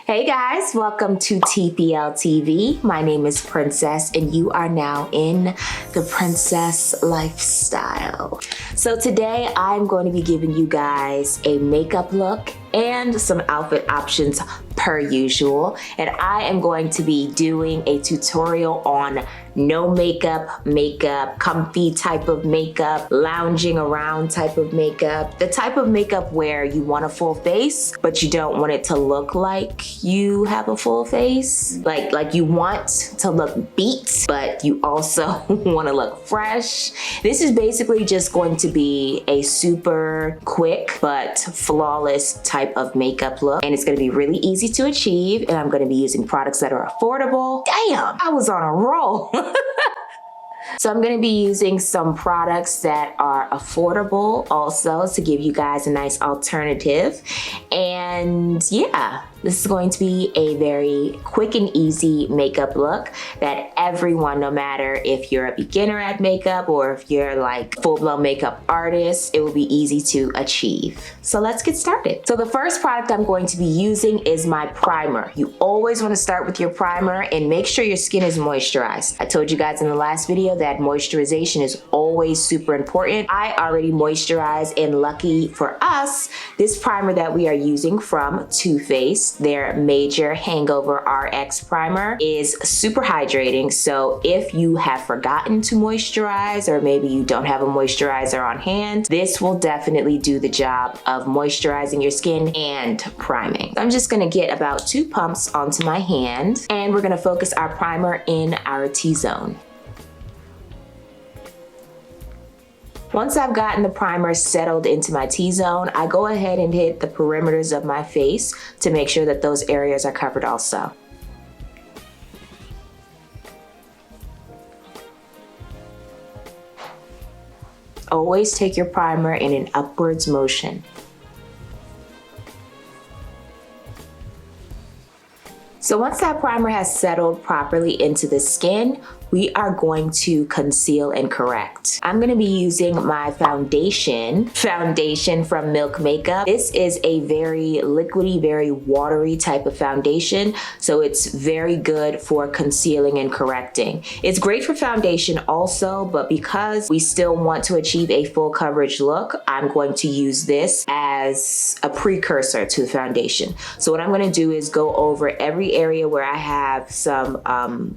Hey guys, welcome to TPL TV. My name is Princess and you are now in the Princess lifestyle. So today I'm going to be giving you guys a makeup look and some outfit options per usual. And I am going to be doing a tutorial on no makeup, comfy type of makeup, lounging around type of makeup, the type of makeup where you want a full face, but you don't want it to look like you have a full face. Like you want to look beat, but you also want to look fresh. This is basically just going to be a super quick but flawless type of makeup look. And it's going to be really easy to achieve. And I'm going to be using products that are affordable. Damn, I was on a roll. So I'm gonna be using some products that are affordable also to give you guys a nice alternative. And yeah, this is going to be a very quick and easy makeup look that everyone, no matter if you're a beginner at makeup or if you're like full-blown makeup artist, it will be easy to achieve. So let's get started. So the first product I'm going to be using is my primer. You always want to start with your primer and make sure your skin is moisturized. I told you guys in the last video that moisturization is always super important. I already moisturized, and lucky for us, this primer that we are using from Too Faced, their major Hangover RX primer, is super hydrating. So if you have forgotten to moisturize, or maybe you don't have a moisturizer on hand, this will definitely do the job of moisturizing your skin and priming. I'm just gonna get about 2 pumps onto my hand, and we're gonna focus our primer in our T-zone. Once I've gotten the primer settled into my T-zone, I go ahead and hit the perimeters of my face to make sure that those areas are covered also. Always take your primer in an upwards motion. So once that primer has settled properly into the skin, we are going to conceal and correct. I'm gonna be using my foundation from Milk Makeup. This is a very liquidy, very watery type of foundation, so it's very good for concealing and correcting. It's great for foundation also, but because we still want to achieve a full coverage look, I'm going to use this as a precursor to the foundation. So what I'm gonna do is go over every area where I have some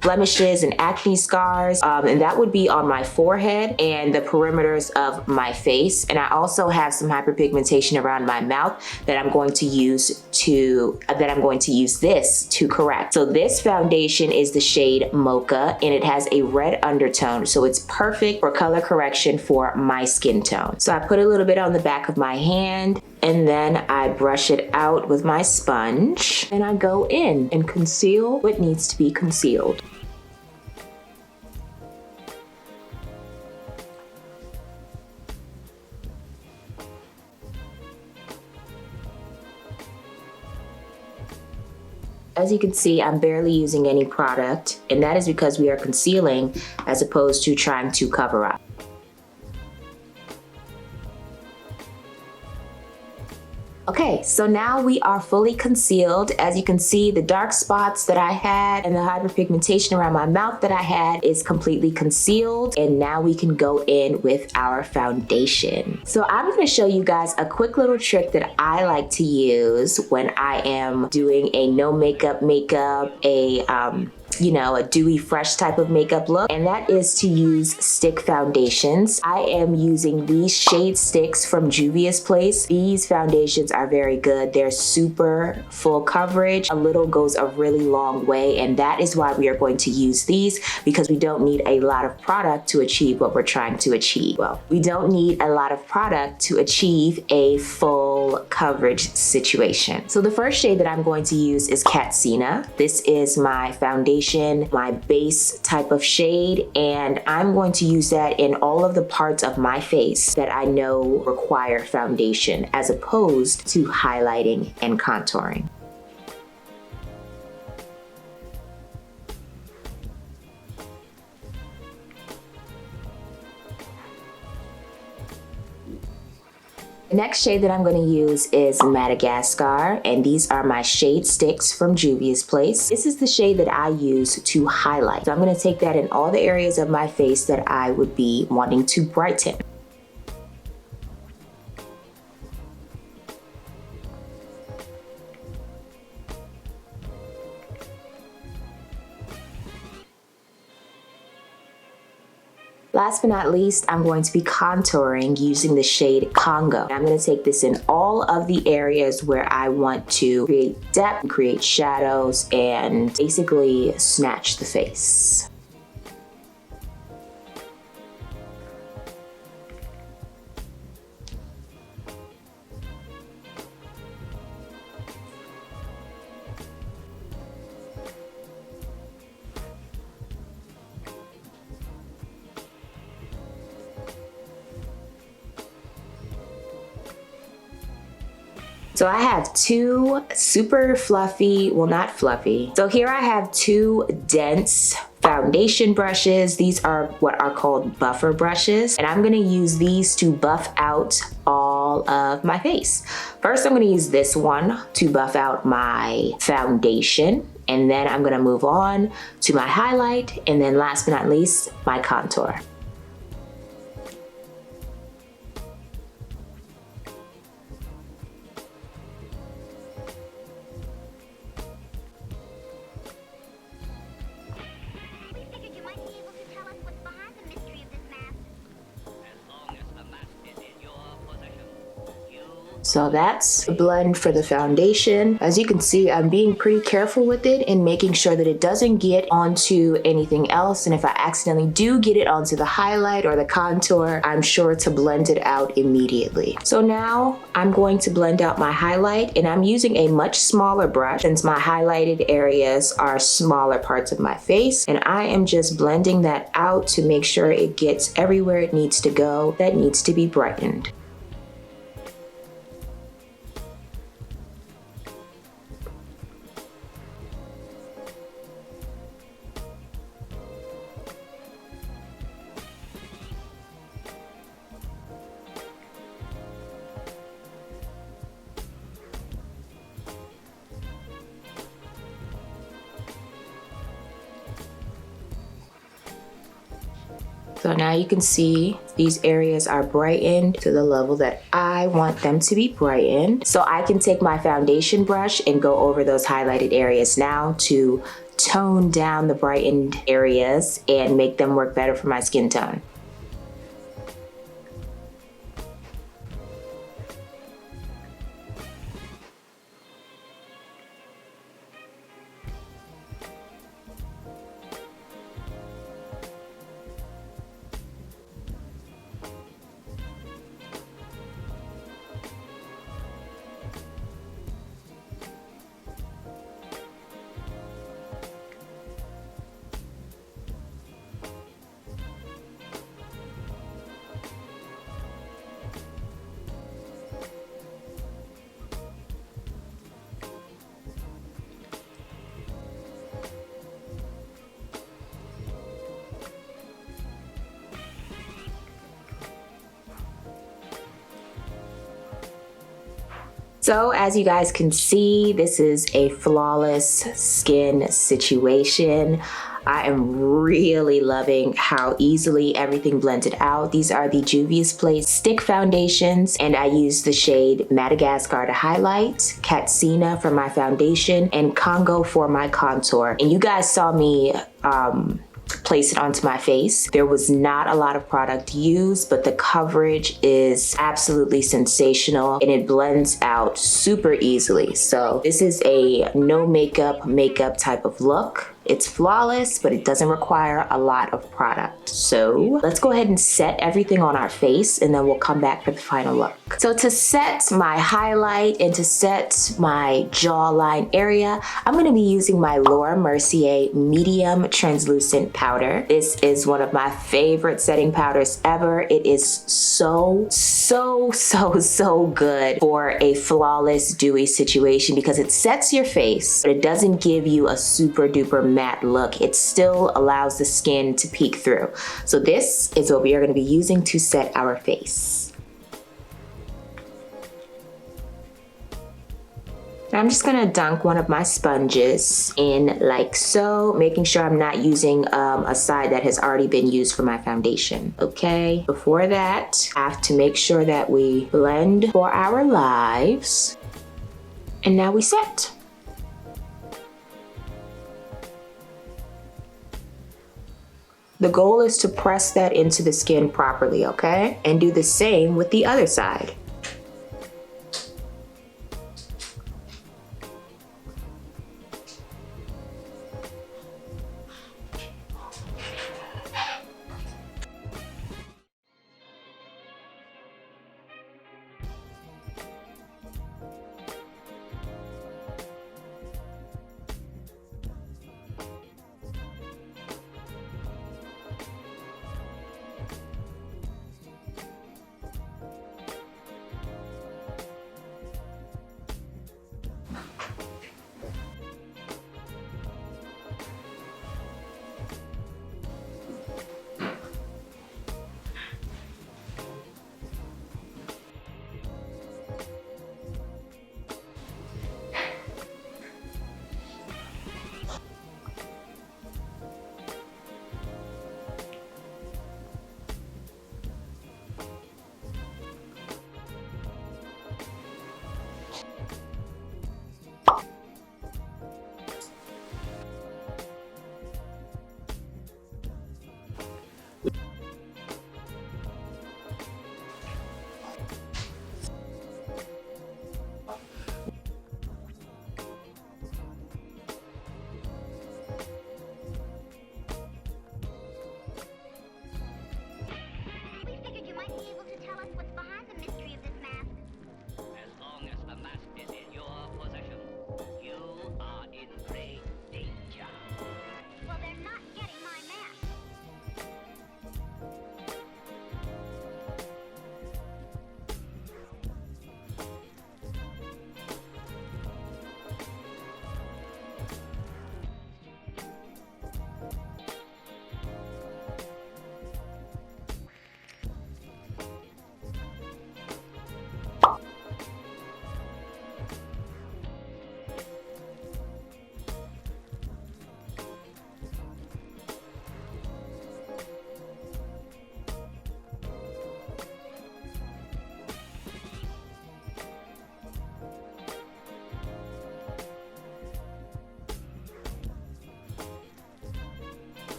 blemishes and acne scars, and that would be on my forehead and the perimeters of my face. And I also have some hyperpigmentation around my mouth that I'm going to use this to correct. So this foundation is the shade Mocha, and it has a red undertone, so it's perfect for color correction for my skin tone. So I put a little bit on the back of my hand, and then I brush it out with my sponge, and I go in and conceal what needs to be concealed. As you can see, I'm barely using any product, and that is because we are concealing as opposed to trying to cover up. Okay, so now we are fully concealed. As you can see, the dark spots that I had and the hyperpigmentation around my mouth that I had is completely concealed. And now we can go in with our foundation. So I'm gonna show you guys a quick little trick that I like to use when I am doing a no makeup, a dewy fresh type of makeup look, and that is to use stick foundations. I am using these shade sticks from JUVIA'S place. These foundations are very good. They're super full coverage. A little goes a really long way, and that is why we are going to use these, because we don't need a lot of product to achieve what we're trying to achieve. Well, we don't need a lot of product to achieve a full coverage situation. So the first shade that I'm going to use is KATSINA. This is my foundation, my base type of shade, and I'm going to use that in all of the parts of my face that I know require foundation, as opposed to highlighting and contouring. The next shade that I'm going to use is Madagascar, and these are my shade sticks from JUVIA'S Place. This is the shade that I use to highlight. So I'm going to take that in all the areas of my face that I would be wanting to brighten. Last but not least, I'm going to be contouring using the shade Congo. I'm going to take this in all of the areas where I want to create depth, create shadows, and basically snatch the face. So I have two super fluffy, well not fluffy. So here I have two dense foundation brushes. These are what are called buffer brushes. And I'm gonna use these to buff out all of my face. First, I'm gonna use this one to buff out my foundation. And then I'm gonna move on to my highlight. And then last but not least, my contour. So that's the blend for the foundation. As you can see, I'm being pretty careful with it and making sure that it doesn't get onto anything else. And if I accidentally do get it onto the highlight or the contour, I'm sure to blend it out immediately. So now I'm going to blend out my highlight, and I'm using a much smaller brush since my highlighted areas are smaller parts of my face. And I am just blending that out to make sure it gets everywhere it needs to go that needs to be brightened. So now you can see these areas are brightened to the level that I want them to be brightened. So I can take my foundation brush and go over those highlighted areas now to tone down the brightened areas and make them work better for my skin tone. So as you guys can see, this is a flawless skin situation. I am really loving how easily everything blended out. These are the JUVIA'S Place stick foundations, and I use the shade Madagascar to highlight, KATSINA for my foundation, and CONGO for my contour. And you guys saw me place it onto my face. There was not a lot of product used, but the coverage is absolutely sensational and it blends out super easily. So this is a no makeup type of look. It's flawless, but it doesn't require a lot of product. So let's go ahead and set everything on our face, and then we'll come back for the final look. So to set my highlight and to set my jawline area, I'm gonna be using my Mercier medium translucent powder. This is one of my favorite setting powders ever. It is so good for a flawless dewy situation because it sets your face, but it doesn't give you a super duper matte look. It still allows the skin to peek through. So this is what we are going to be using to set our face. I'm just gonna dunk one of my sponges in like so, making sure I'm not using a side that has already been used for my foundation, okay? Before that, I have to make sure that we blend for our lives. And now we set. The goal is to press that into the skin properly, okay? And do the same with the other side.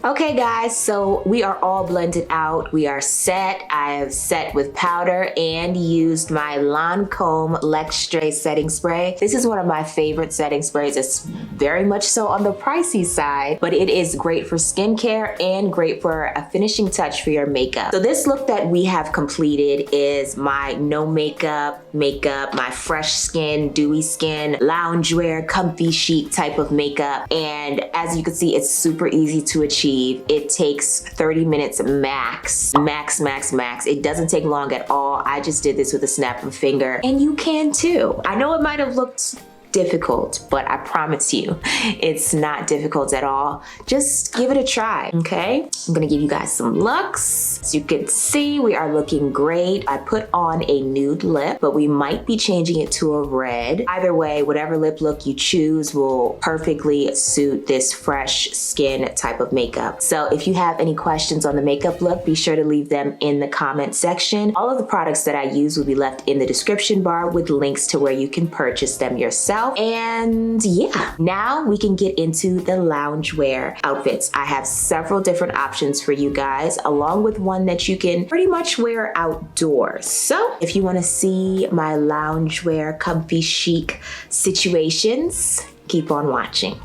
Okay guys, so we are all blended out. We are set. I have set with powder and used my LANCOME L'Extrait setting spray. This is one of my favorite setting sprays. It's very much so on the pricey side, but it is great for skincare and great for a finishing touch for your makeup. So this look that we have completed is my no makeup, my fresh skin, dewy skin, loungewear, comfy chic type of makeup. And as you can see, it's super easy to achieve. It takes 30 minutes max. It doesn't take long at all. I just did this with a snap of a finger, and you can too. I know it might have looked difficult, but I promise you, it's not difficult at all. Just give it a try, okay? I'm gonna give you guys some looks. As you can see, we are looking great. I put on a nude lip, but we might be changing it to a red. Either way, whatever lip look you choose will perfectly suit this fresh skin type of makeup. So if you have any questions on the makeup look, be sure to leave them in the comment section. All of the products that I use will be left in the description bar with links to where you can purchase them yourself. And yeah, now we can get into the loungewear outfits. I have several different options for you guys, along with one that you can pretty much wear outdoors. So if you want to see my loungewear comfy chic situations, keep on watching.